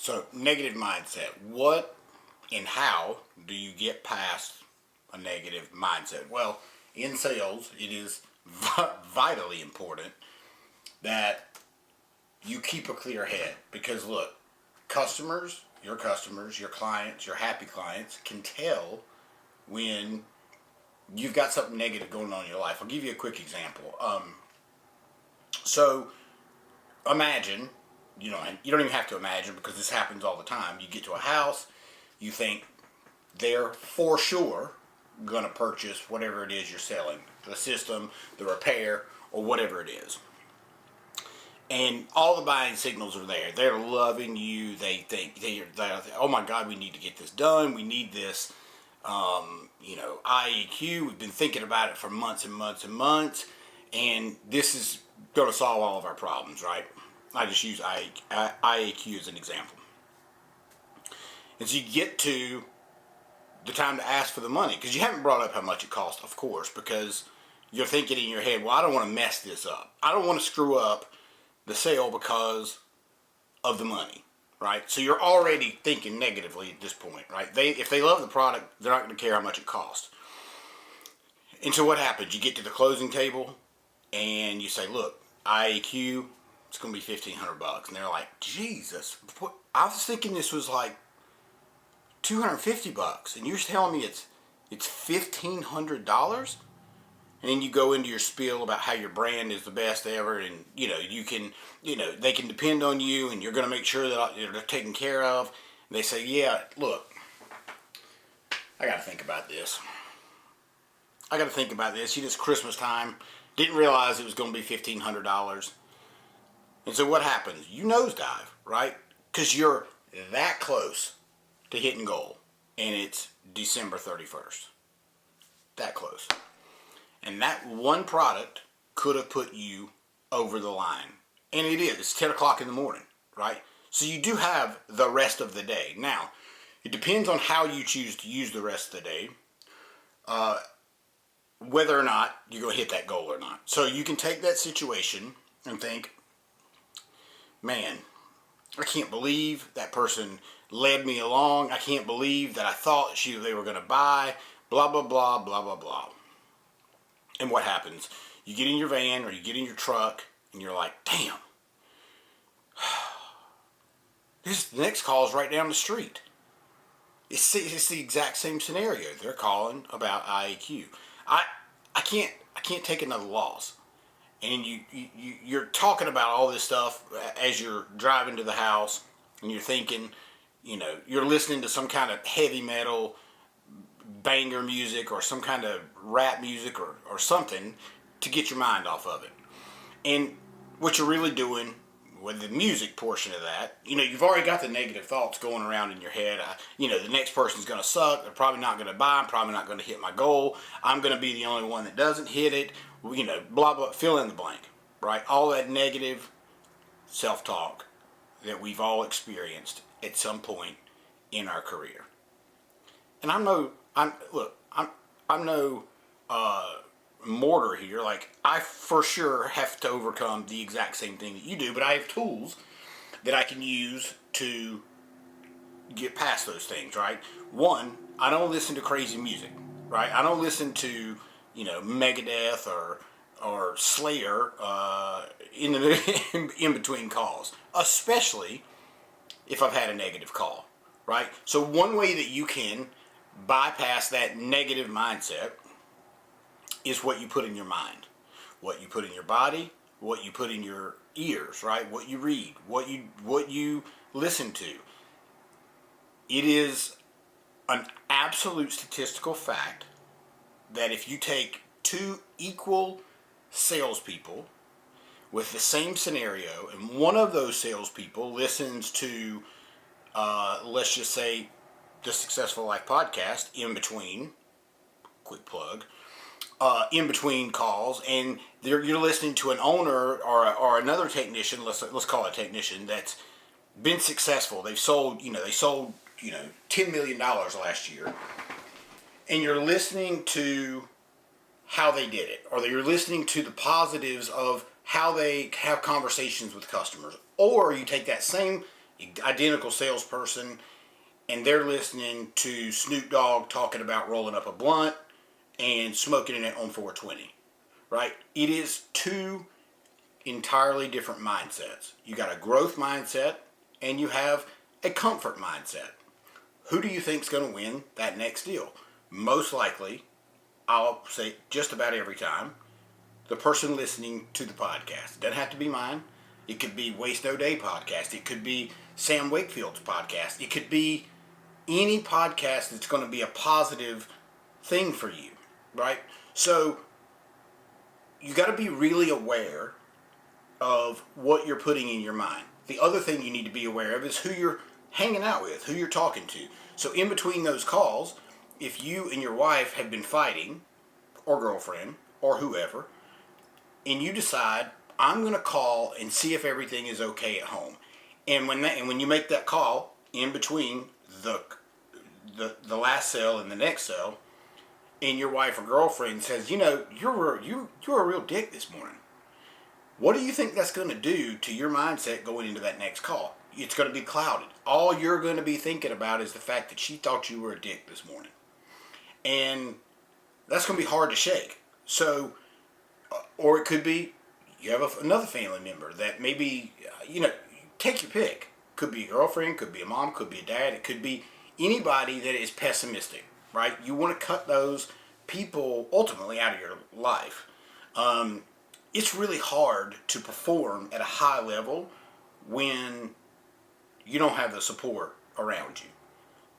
So, negative mindset. What and how do you get past a negative mindset? Well, in sales, it is vitally important that you keep a clear head. Because look, customers, your clients, your happy clients can tell when you've got something negative going on in your life. I'll give you a quick example. So imagine, and you don't even have to imagine because this happens all the time. You get to a house, you think they're for sure going to purchase whatever it is you're selling, the system, the repair, or whatever it is. And all the buying signals are there. They're loving you. They think, oh my God, we need to get this done. We need this, IEQ. We've been thinking about it for months and months and months. And this is going to solve all of our problems, right? I just use IEQ as an example. And so you get to the time to ask for the money, because you haven't brought up how much it costs, of course, because you're thinking in your head, well, I don't want to mess this up. I don't want to screw up the sale because of the money, right? So you're already thinking negatively at this point, right? If they love the product, they're not going to care how much it costs. And so what happens? You get to the closing table and you say, look, IEQ, it's going to be $1,500. And they're like, Jesus, I was thinking this was like $250, and you're telling me it's $1,500? And then you go into your spiel about how your brand is the best ever, and you can, they can depend on you, and you're going to make sure that they're taken care of. And they say, yeah, look, I got to think about this. It's Christmas time. Didn't realize it was going to be $1,500. And so what happens? You nosedive, right? Because you're that close to hitting goal, and it's December 31st. That close. And that one product could have put you over the line. And it is. It's 10 o'clock in the morning, right? So you do have the rest of the day. Now, it depends on how you choose to use the rest of the day, whether or not you're going to hit that goal or not. So you can take that situation and think, man, I can't believe that person led me along. I can't believe that I thought they were going to buy, blah, blah, blah, blah, blah, blah. And what happens? You get in your van or you get in your truck and you're like, damn, the next call is right down the street. It's the exact same scenario. They're calling about IEQ. I can't take another loss. And you're talking about all this stuff as you're driving to the house, and you're thinking, you're listening to some kind of heavy metal banger music or some kind of rap music or something to get your mind off of it. And what you're really doing with the music portion of that, you've already got the negative thoughts going around in your head. The next person's going to suck. They're probably not going to buy. I'm probably not going to hit my goal. I'm going to be the only one that doesn't hit it. Blah, blah, fill in the blank, right? All that negative self-talk that we've all experienced at some point in our career. And I'm no mortar here. Like, I for sure have to overcome the exact same thing that you do, but I have tools that I can use to get past those things, right? One, I don't listen to crazy music, right? I don't listen to, Megadeth or Slayer in between calls, especially if I've had a negative call, right? So one way that you can bypass that negative mindset is what you put in your mind, what you put in your body, what you put in your ears, right? What you read, what you listen to. It is an absolute statistical fact that if you take two equal salespeople with the same scenario, and one of those salespeople listens to, let's just say, the Successful Life podcast in between, quick plug, in between calls, and you're listening to an owner or another technician, let's call it a technician, that's been successful. They sold $10 million last year, and you're listening to how they did it, or you're listening to the positives of how they have conversations with customers. Or you take that same identical salesperson, and they're listening to Snoop Dogg talking about rolling up a blunt and smoking it on 420, right? It is two entirely different mindsets. You got a growth mindset and you have a comfort mindset. Who do you think's going to win that next deal? Most likely, I'll say just about every time, the person listening to the podcast. It doesn't have to be mine. It could be Waste No Day podcast. It could be Sam Wakefield's podcast. It could be any podcast that's going to be a positive thing for you, right? So you got to be really aware of what you're putting in your mind. The other thing you need to be aware of is who you're hanging out with, who you're talking to. So in between those calls, if you and your wife have been fighting, or girlfriend, or whoever, and you decide, I'm going to call and see if everything is okay at home. And when you make that call in between the last sale and the next sale, and your wife or girlfriend says, you're a real dick this morning. What do you think that's going to do to your mindset going into that next call? It's going to be clouded. All you're going to be thinking about is the fact that she thought you were a dick this morning. And that's going to be hard to shake. So, or it could be you have another family member that maybe, take your pick. Could be a girlfriend, could be a mom, could be a dad. It could be anybody that is pessimistic, right? You want to cut those people ultimately out of your life. It's really hard to perform at a high level when you don't have the support around you.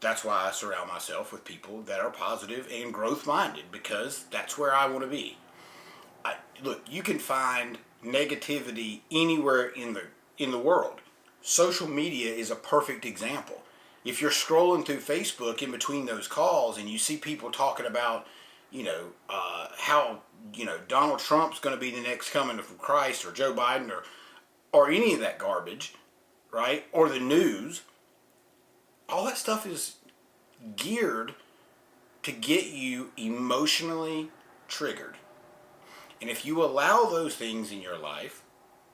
That's why I surround myself with people that are positive and growth-minded, because that's where I want to be. Look, you can find negativity anywhere in the world. Social media is a perfect example. If you're scrolling through Facebook in between those calls and you see people talking about, how, Donald Trump's going to be the next coming of Christ, or Joe Biden, or any of that garbage, right? Or the news, all that stuff is geared to get you emotionally triggered. And if you allow those things in your life,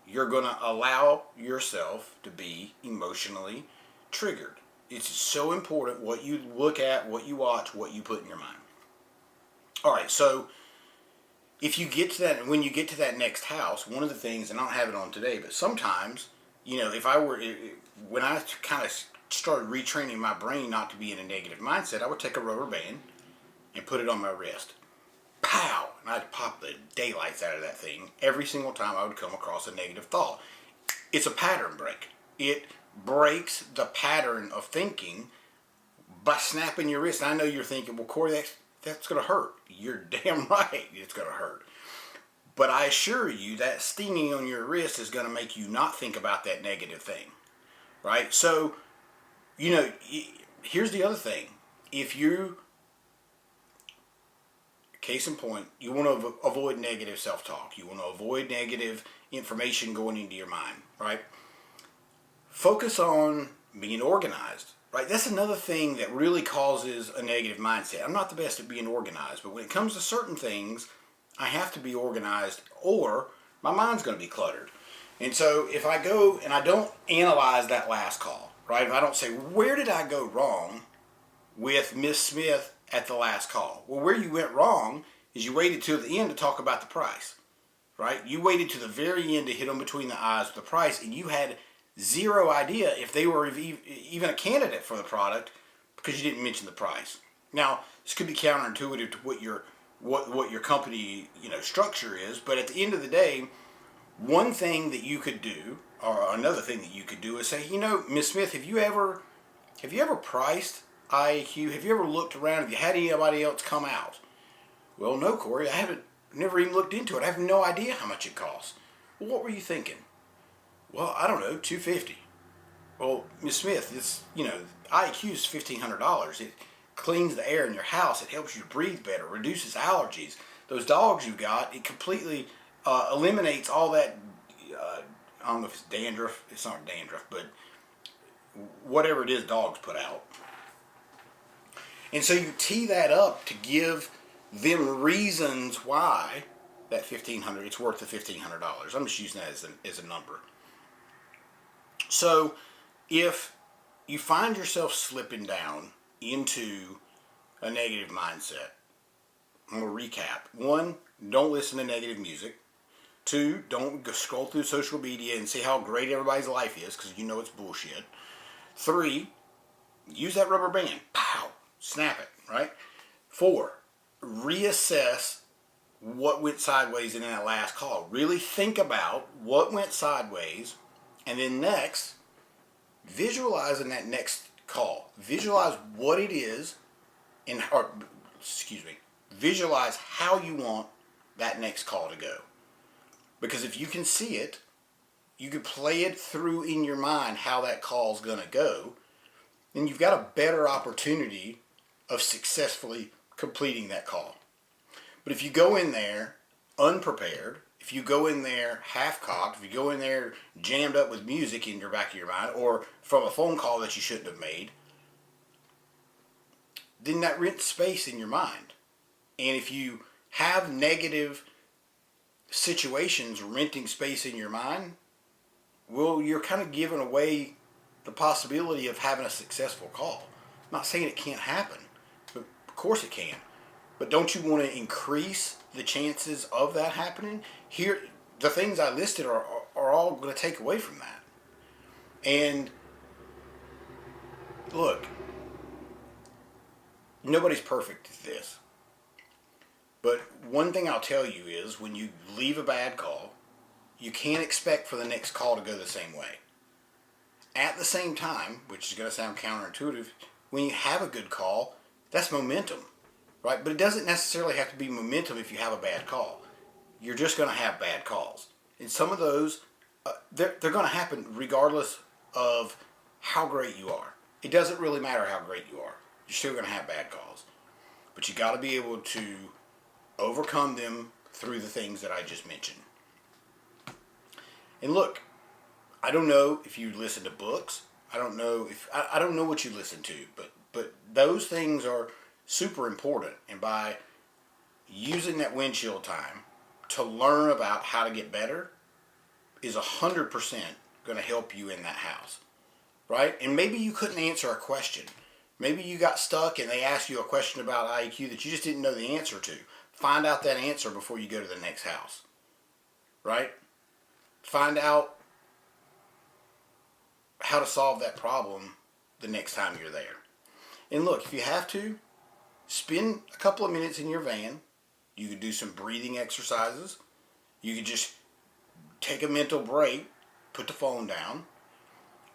you're going to allow yourself to be emotionally triggered. It's so important what you look at, what you watch, what you put in your mind. All right, so if you get to that, when you get to that next house, one of the things, and I don't have it on today, but sometimes, when I kind of started retraining my brain not to be in a negative mindset, I would take a rubber band and put it on my wrist. Pow! And I'd pop the daylights out of that thing every single time I would come across a negative thought. It's a pattern break. It breaks the pattern of thinking by snapping your wrist. And I know you're thinking, well, Corey, that's going to hurt. You're damn right it's going to hurt. But I assure you that stinging on your wrist is going to make you not think about that negative thing. Right? So, here's the other thing. If you, case in point, you want to avoid negative self-talk. You want to avoid negative information going into your mind, right? Focus on being organized, right? That's another thing that really causes a negative mindset. I'm not the best at being organized, but when it comes to certain things, I have to be organized or my mind's going to be cluttered. And so if I go and I don't analyze that last call, right? If I don't say, where did I go wrong with Miss Smith at the last call? Well, where you went wrong is you waited till the end to talk about the price, right? You waited to the very end to hit them between the eyes with the price, and you had zero idea if they were even a candidate for the product because you didn't mention the price. Now, this could be counterintuitive to what your company structure is, but at the end of the day, one thing that you could do, or another thing that you could do, is say, Miss Smith, have you ever priced IAQ? Have you ever looked around? Have you had anybody else come out? Well, no, Corey, I never even looked into it. I have no idea how much it costs. Well, what were you thinking? Well, I don't know, $250. Well, Miss Smith, it's, IAQ is $1,500. It cleans the air in your house. It helps you breathe better, reduces allergies. Those dogs you've got, it completely eliminates all that, I don't know if it's dandruff. It's not dandruff, but whatever it is dogs put out. And so you tee that up to give them reasons why that $1,500, it's worth the $1,500. I'm just using that as a number. So if you find yourself slipping down into a negative mindset, I'm going to recap. 1, don't listen to negative music. 2, don't go scroll through social media and see how great everybody's life is because you know it's bullshit. 3, use that rubber band. Pow! Snap it, right? 4, reassess what went sideways in that last call. Really think about what went sideways, and then next, visualize in that next call. Visualize what it is, visualize how you want that next call to go. Because if you can see it, you can play it through in your mind how that call's going to go, then you've got a better opportunity of successfully completing that call. But if you go in there unprepared, if you go in there half-cocked, if you go in there jammed up with music in your back of your mind, or from a phone call that you shouldn't have made, then that rents space in your mind. And if you have negative situations renting space in your mind, well, you're kind of giving away the possibility of having a successful call. I'm not saying it can't happen, but of course it can. But don't you want to increase the chances of that happening? Here, the things I listed are all going to take away from that. And look, nobody's perfect at this. But one thing I'll tell you is when you leave a bad call, you can't expect for the next call to go the same way. At the same time, which is going to sound counterintuitive, when you have a good call, that's momentum, right? But it doesn't necessarily have to be momentum if you have a bad call. You're just going to have bad calls. And some of those, they're going to happen regardless of how great you are. It doesn't really matter how great you are. You're still going to have bad calls. But you got to be able to overcome them through the things that I just mentioned. And look, I don't know if you listen to books. I don't know what you listen to, but those things are super important. And by using that windshield time to learn about how to get better is 100% going to help you in that house, right? And maybe you couldn't answer a question. Maybe you got stuck and they asked you a question about IQ that you just didn't know the answer to. Find out that answer before you go to the next house, right? Find out how to solve that problem the next time you're there. And look, if you have to, spend a couple of minutes in your van. You could do some breathing exercises. You could just take a mental break, put the phone down,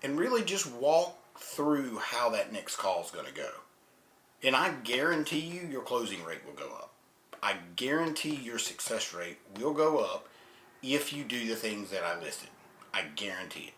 and really just walk through how that next call is going to go. And I guarantee you your closing rate will go up. I guarantee your success rate will go up if you do the things that I listed. I guarantee it.